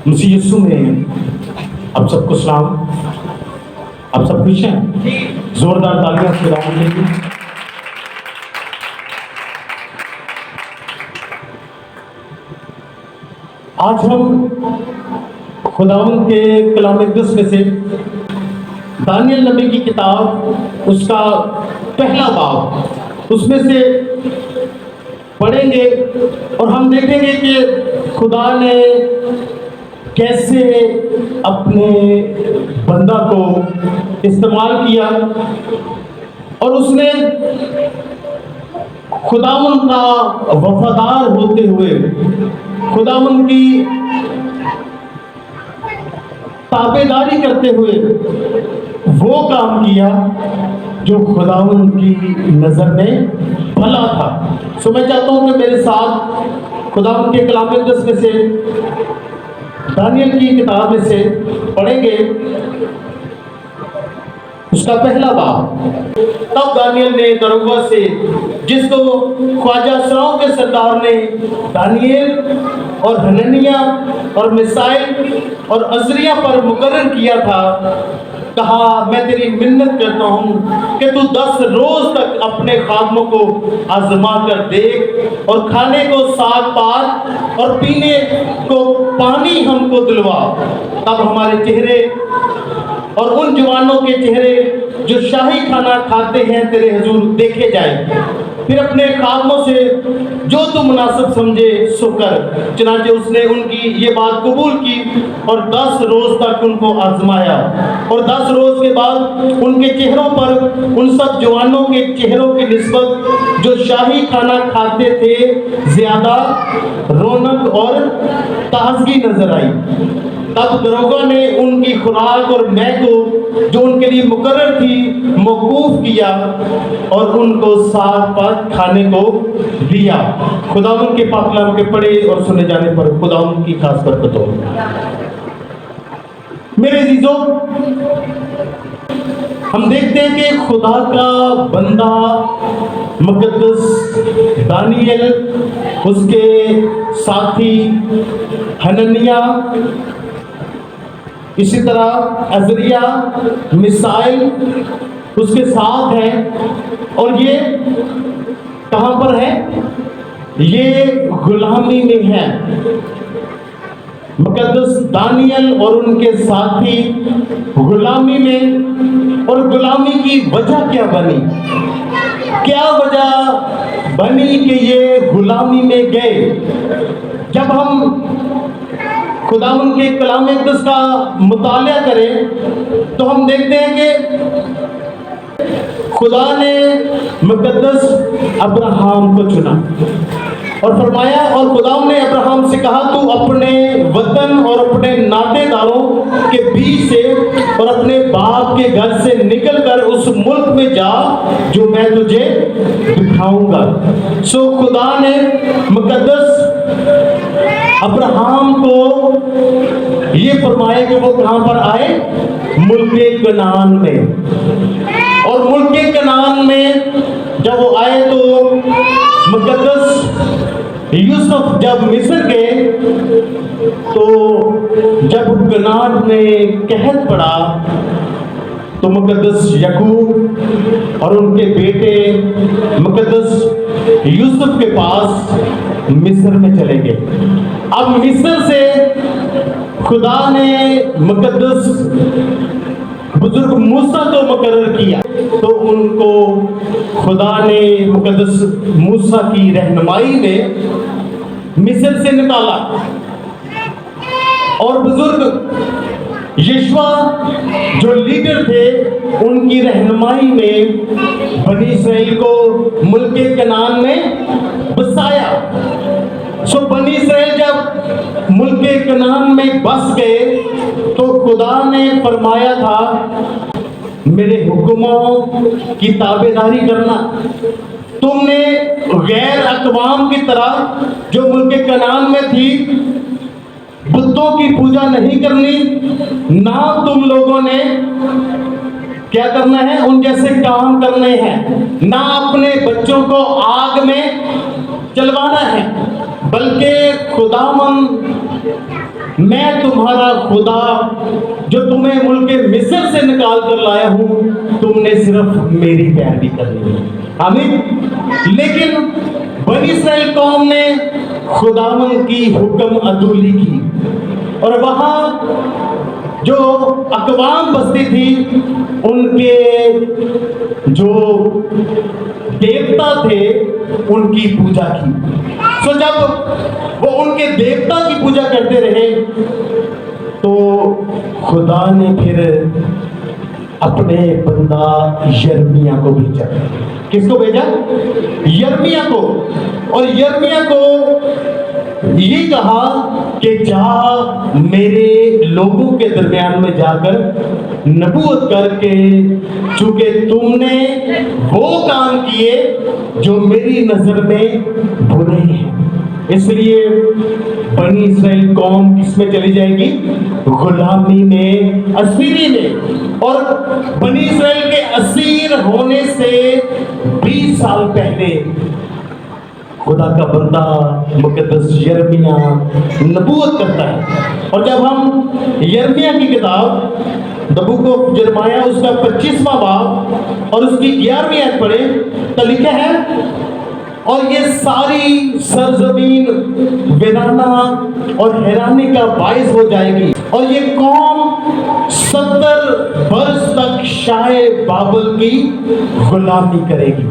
مسیح یسوع میں آپ سب کو سلام. آپ سب خوش ہیں؟ زوردار تالیاں سے خدا کے لیے. آج ہم خداوند کے کلام اقدس میں سے دانیل نبی کی کتاب اس کا پہلا باب اس میں سے پڑھیں گے اور ہم دیکھیں گے کہ خدا نے کیسے اپنے بندہ کو استعمال کیا اور اس نے خداوند کا وفادار ہوتے ہوئے خداوند کی تابعداری کرتے ہوئے وہ کام کیا جو خداوند کی نظر میں بھلا تھا. سو میں چاہتا ہوں کہ میرے ساتھ خداوند کے کلام اقدس میں سے دانیل کی کتاب میں سے پڑھیں گے اس کا پہلا باب. تب دانیل نے دروگا سے جس کو خواجہ سراؤں کے سردار نے دانیل اور حنانیہ اور میسائیل اور عزریہ پر مقرر کیا تھا کہا میں تیری منت کرتا ہوں کہ تو 10 روز تک اپنے خادموں کو آزما کر دیکھ اور کھانے کو ساگ پات اور پینے کو پانی ہم کو دلوا. تب ہمارے چہرے اور ان جوانوں کے چہرے جو شاہی کھانا کھاتے ہیں تیرے حضور دیکھے جائیں. پھر اپنے خادموں سے جو تو مناسب سمجھے سو کر. چنانچہ اس نے ان کی یہ بات قبول کی اور 10 روز تک ان کو آزمایا اور 10 روز کے بعد ان کے چہروں پر ان سب جوانوں کے چہروں کی نسبت جو شاہی کھانا کھاتے تھے زیادہ رونق اور تازگی نظر آئی. تب دروگا نے ان کی خوراک اور مے کو جو ان کے لیے مقرر تھی موقوف کیا اور ان کو ساتھ پات کھانے کو دیا. خداوند کے پاک کلام کے پڑھے اور سنے جانے پر خداوند کی خاص برکت ہو. میرے عزیزوں، ہم دیکھتے ہیں کہ خدا کا بندہ مقدس دانیل، اس کے ساتھی حنانیہ، اسی طرح عزریہ، میسائیل اس کے ساتھ ہیں اور یہ کہاں پر ہے؟ یہ غلامی میں ہے. مقدس دانیل اور ان کے ساتھی غلامی میں. اور غلامی کی وجہ کیا بنی؟ کیا وجہ بنی کہ یہ غلامی میں گئے؟ جب ہم خداوند کے کلام اقدس کا مطالعہ کریں تو ہم دیکھتے ہیں کہ خدا نے مقدس ابراہم کو چنا اور فرمایا، اور خداوند نے ابراہم سے کہا تو اپنے وطن اور اپنے ناطے داروں کے بیچ سے اور اپنے باپ کے گھر سے نکل کر اس ملک میں جا جو میں تجھے دکھاؤں گا. سو خدا نے مقدس ابراہم کو یہ فرمایا کہ وہ کہاں پر آئے؟ ملک کنعان میں. اور ملک کنعان میں جب وہ آئے تو مقدس یوسف جب مصر گئے تو جب کنعان میں قحط پڑا تو مقدس یعقوب اور ان کے بیٹے مقدس یوسف کے پاس مصر میں چلے گئے. اب مصر سے خدا نے مقدس بزرگ موسیٰ کو مقرر کیا تو ان کو خدا نے مقدس موسیٰ کی رہنمائی میں مصر سے نکالا اور بزرگ یشوع جو لیڈر تھے ان کی رہنمائی میں بنی اسرائیل کو ملک کنعان میں بسایا. سو بنی اسرائیل جب ملک کنعان میں بس گئے تو خدا نے فرمایا تھا میرے حکموں کی تابعداری کرنا. تم نے غیر اقوام کی طرح جو ملک کنعان میں تھی بتوں کی پوجا نہیں کرنی، نہ تم لوگوں نے کیا کرنا ہے؟ ان جیسے کام کرنے ہیں، نہ اپنے بچوں کو آگ میں چلوانا ہے، بلکہ خداوند میں تمہارا خدا جو تمہیں ملک مصر سے نکال کر لایا ہوں، تم نے صرف میری پیروی کرنی ہے۔ آمین۔ لیکن بنی اسرائیل قوم نے خداوند کی حکم عدولی کی، اور وہاں جو اقوام بستی تھی ان کے جو دیوتا تھے ان کی پوجا کی۔ سو جب وہ ان کے دیوتا کی پوجا کرتے رہے تو خدا نے پھر اپنے بندہ یرمیہ کو بھیجا۔ کس کو بھیجا؟ یرمیہ کو۔ اور یرمیہ کو یہ کہا کہ جا میرے لوگوں کے درمیان میں جا کر نبوت کر کے، چونکہ تم نے وہ کام کیے جو میری نظر میں برے ہیں، اس لیے بنی اسرائیل قوم کس میں چلی جائے گی؟ غلامی میں، اسیری میں۔ اور بنی اسرائیل کے اسیر ہونے سے 20 سال پہلے خدا کا بندہ مقدس یرمیہ نبوت کرتا ہے۔ اور جب ہم یرمیہ کی کتاب the book of Jeremiah اس کا 25واں باب اور اس کی 11ویں آیت پڑھیں تو لکھا ہے، اور یہ ساری سرزمین ویرانہ اور حیرانی کا باعث ہو جائے گی، اور یہ قوم 70 برس تک شاہ بابل کی غلامی کرے گی۔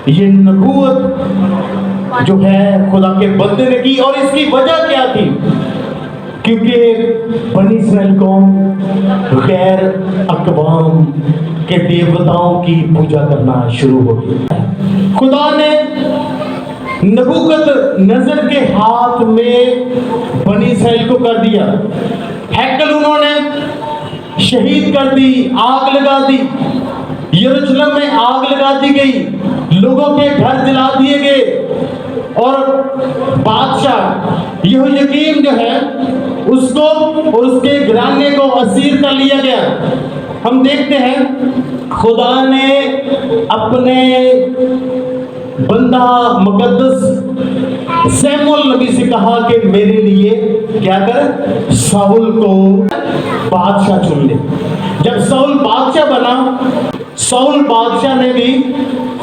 یہ نبوت جو ہے خدا کے بندے نے کی، اور اس کی وجہ کیا تھی؟ کیونکہ بنی اسرائیل قوم غیر اقوام کے دیوتاؤں کی پوجا کرنا شروع ہو گئی۔ خدا نے نبوکت نظر کے ہاتھ میں بنی اسرائیل کو کر دیا، ہیکل انہوں نے شہید کر دی، آگ لگا دی، یروشلم میں آگ لگا دی گئی، لوگوں کے گھر جلا دیے گئے، اور بادشاہ یہویاکیم جو ہے اس کو اور اس کے گھرانے کو اسیر کر لیا گیا۔ ہم دیکھتے ہیں خدا نے اپنے بندہ مقدس سیموئیل نبی سے کہا کہ میرے لیے کیا کر، ساؤل کو بادشاہ چن لے۔ جب ساؤل بادشاہ بنا، ساؤل بادشاہ نے بھی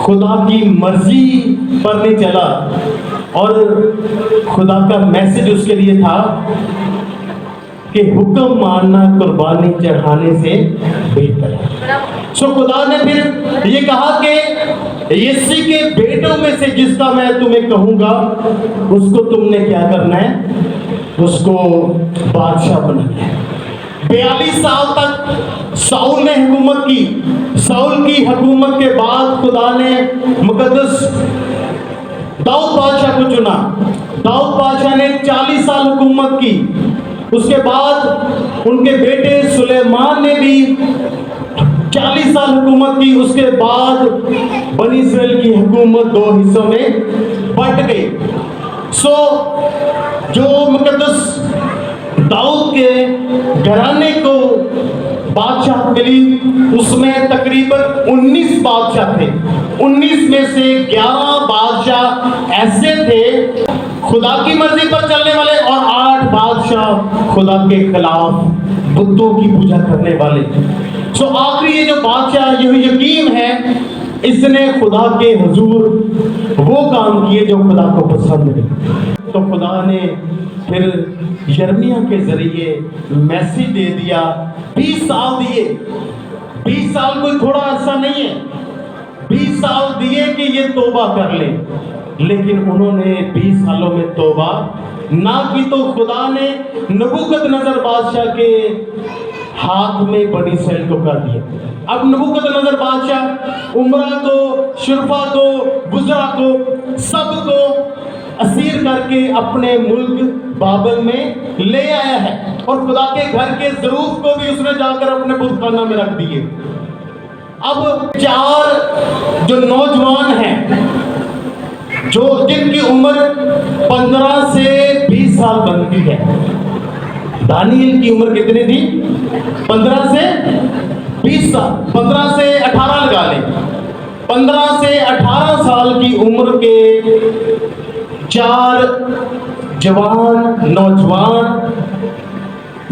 خدا کی مرضی پر نہیں چلا، اور خدا کا میسج اس کے لیے تھا کہ حکم ماننا قربانی چڑھانے سے بہتر ہے۔ سو خدا نے پھر یہ کہا کہ یسی کے بیٹوں میں سے جس کا میں تمہیں کہوں گا اس کو تم نے کیا کرنا ہے، اس کو بادشاہ بنانا ہے۔ 42 سال تک ساؤل نے حکومت کی۔ ساؤل کی حکومت کے بعد خدا نے مقدس داؤد بادشاہ کو چنا۔ داؤد بادشاہ نے 40 سال حکومت کی۔ اس کے بعد ان کے بیٹے سلیمان نے بھی 40 سال حکومت کی۔ اس کے بعد بنی اسرائیل کی حکومت 2 حصوں میں بٹ گئی۔ سو جو مقدس داؤد کے گھرانے کو بادشاہ ملی، اس میں تقریباً 19 بادشاہ تھے۔ 19 میں سے 11 بادشاہ ایسے تھے خدا کی مرضی پر چلنے والے، اور 8 بادشاہ خدا کے خلاف بتوں کی پوجا کرنے والے۔ سو آخری یہ جو بادشاہ یہویاکیم ہے، اس نے خدا کے حضور وہ کام کیے جو خدا کو پسند ہے۔ تو خدا نے پھر یرمیہ کے ذریعے میسج دے دیا، 20 سال دیے۔ 20 سال کوئی تھوڑا عرصہ نہیں ہے، 20 سال دیے کہ یہ توبہ کر لیں، لیکن انہوں نے 20 سالوں میں توبہ نہ کی، تو خدا نے نبوکت نظر بادشاہ کے ہاتھ میں بنی اسرائیل کو کر دیا۔ اب نبوکت نظر بادشاہ عمرہ کو، شرفا کو، بزرا کو، سب کو اسیر کر کے اپنے ملک بابل میں لے آیا ہے، اور خدا کے گھر کے ضروف کو بھی اس نے جا کر اپنے بت خانہ میں رکھ دیے۔ اب 4 جو نوجوان ہیں جو جن کی عمر 15 سے 20 سال بنتی ہے، دانیل کی عمر کتنی تھی؟ 15 سے 20 سال، 15 سے 18 لگا لیں۔ 15 سے 18 سال کی عمر کے 4 جوان نوجوان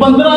15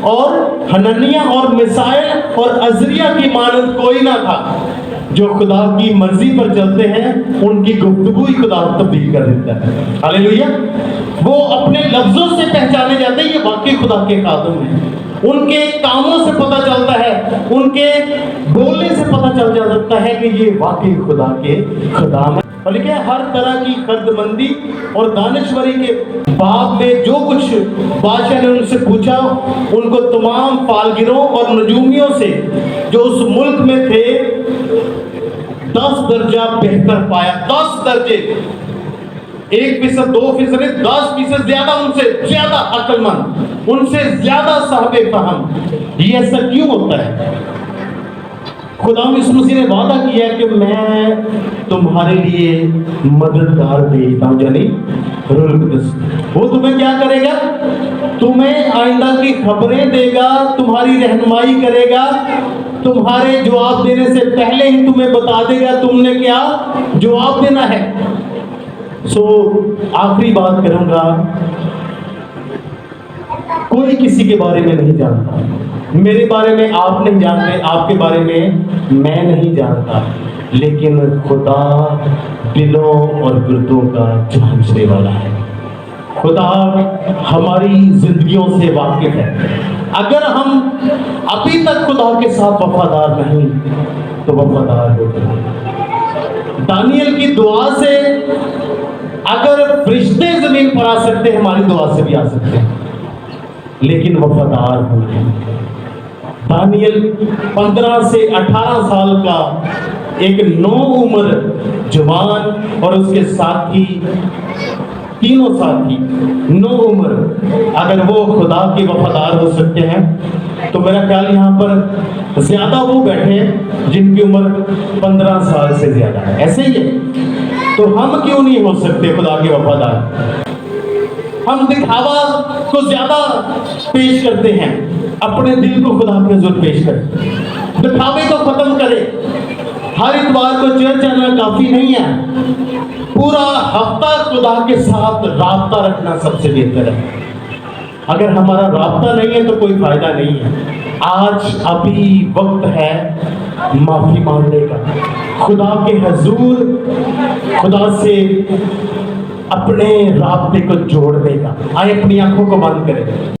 اور ہننیہ اور میسائل اور عزریہ کی مانند کوئی نہ تھا۔ جو خدا کی مرضی پر چلتے ہیں ان کی گفتگو ہی خدا تبدیل کر دیتا ہے۔ ہاللیلویا۔ وہ اپنے لفظوں سے پہچانے جاتے ہیں یہ واقعی خدا کے خادم ہیں۔ ان کے کاموں سے پتہ چلتا ہے، ان کے بولنے سے پتہ چل جاتا ہے کہ یہ واقعی خدا کے خدام ہیں۔ اور لکھے ہر طرح کی خردمندی اور دانشوری کے باب میں جو کچھ بادشاہ نے ان سے پوچھا، ان کو تمام فالگروں اور نجومیوں سے جو اس ملک میں تھے 10 درجہ بہتر پایا۔ 10 درجے، 1%، 2%، 10% زیادہ، ان سے زیادہ عقل مند، ان سے زیادہ صاحب فہم۔ یہ ایسا کیوں ہوتا ہے؟ خدا یسوع مسیح نے وعدہ کیا ہے کہ میں تمہارے لیے مددگار بھیجتا ہوں، یعنی روح القدس۔ وہ تمہیں کیا کرے گا؟ تمہیں آئندہ کی خبریں دے گا، تمہاری رہنمائی کرے گا، تمہارے جواب دینے سے پہلے ہی تمہیں بتا دے گا تم نے کیا جواب دینا ہے۔ آخری بات کروں گا، کوئی کسی کے بارے میں نہیں جانتا۔ میرے بارے میں آپ نہیں جانتے، آپ کے بارے میں میں نہیں جانتا، لیکن خدا دلوں اور گردوں کا جانچنے والا ہے۔ خدا ہماری زندگیوں سے واقف ہے۔ اگر ہم ابھی تک خدا کے ساتھ وفادار نہیں تو وفادار ہو جائیں۔ دانیل کی دعا سے اگر فرشتے زمین پر آ سکتے ہیں، ہماری دعا سے بھی آ سکتے ہیں، لیکن وفادار ہو جائیں۔ دانیل 15 سے 18 سال کا ایک نو عمر جوان اور اس کے ساتھی، تینوں ساتھی نو عمر، اگر وہ خدا کے وفادار ہو سکتے ہیں تو میرا خیال یہاں پر زیادہ وہ بیٹھے جن کی عمر 15 سال سے زیادہ ہے، ایسے ہی ہے۔ تو ہم کیوں نہیں ہو سکتے خدا کے وفادار؟ ہم دکھاوا کو زیادہ پیش کرتے ہیں، اپنے دل کو خدا کے حضور پیش کریں۔ دکھاوے کو ختم کریں۔ ہر اتوار کو چرچ آنا کافی نہیں ہے، پورا ہفتہ خدا کے ساتھ رابطہ رکھنا سب سے بہتر ہے۔ اگر ہمارا رابطہ نہیں ہے تو کوئی فائدہ نہیں ہے۔ آج ابھی وقت ہے معافی مانگنے کا، خدا کے حضور، خدا سے اپنے رابطے کو جوڑنے کا۔ آئے اپنی آنکھوں کو بند کریں۔